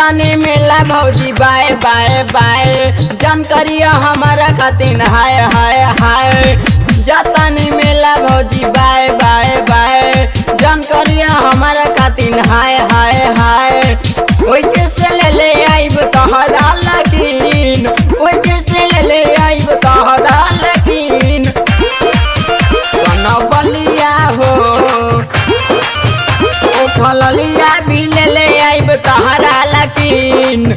जातानी मेला भौजी बाय बाय बाय जान करिया हमारा खातिर हाय हाय हाय। जातानी मेला भौजी बाय बाय बाय जान करिया हमारा खातिर हाय हाय हाय। ओइसे से ले आइब तोहरा लगिन, ओइसे से ले आइब तोहरा लगिन। कनबलिया हो फललिया भी ले आइब तोहरा लगिन।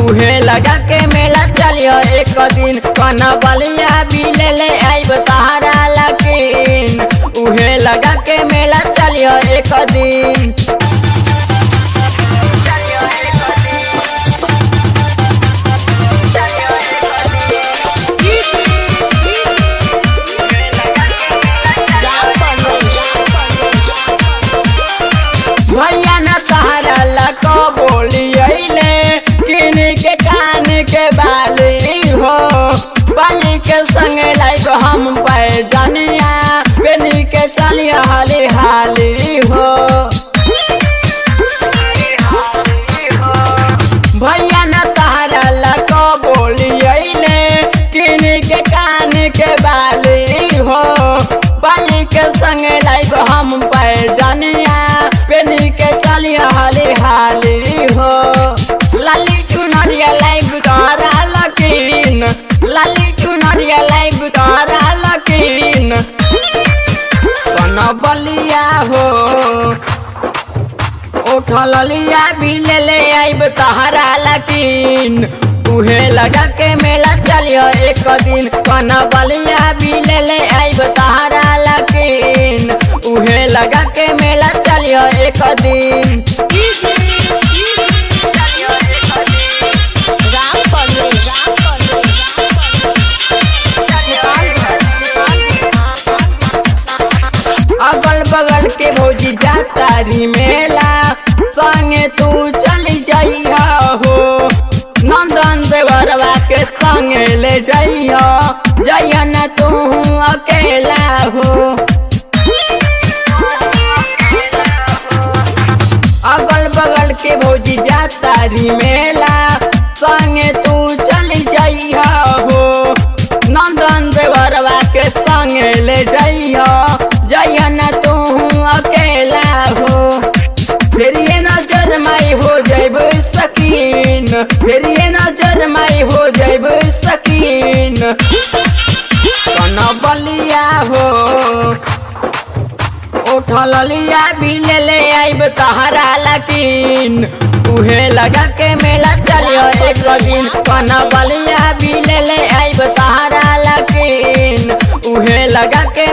उहे लगा के मेला चलियो एक दिन। कनबलिया भी ले आइब तोहरा लगिन। उहे लगा के मेला चलियो एक दिन। भैया न तहरा लको बोलियले किन के कान के बाली हो। बाली के संग लाइब हम पैजनिया बेनी के चलिया हाली हाली हो। भैया न तहरा लको बोलियले किन के कान के बाली हो। बाली के संग लाइब हम पैजनिया बेनी के चलिया हाली हाली हो। लाली चुनरिया लाइब तोहरा लगिन, लाली चुनरिया लाइब तोहरा लगिन। कनबलिया हो उठलिया भी ले आइब तोहरा लगिन। उहे लगा के मेला चलियो एक दिन। कनबलिया भी ले आइब तोहरा लगिन। उहे लगा के मेला चलियो एक दिन। अगल बगल के भौजी जातारी मेला संगे तू चली जाइया हो। नंदन देवरवा के संगे ले जाइया जाइया न तू अकेला हो। अगल बगल के भौजी जातारी मेला संगे तू चली जाइया हो। नंदन देवरवा के संगे ले जाइया जाइया न तू अकेला हो। फिर ये नजर माई हो जाइब सकीन, फिर ये नजर माई हो जाइब सकीन। कनबलिया हो उठलिया भी ले आइब तोहरा लगिन। उहे लगा के मेला चलियो एक दिन। कनबलिया भी ले आइब तोहरा लगिन। उहे लगा के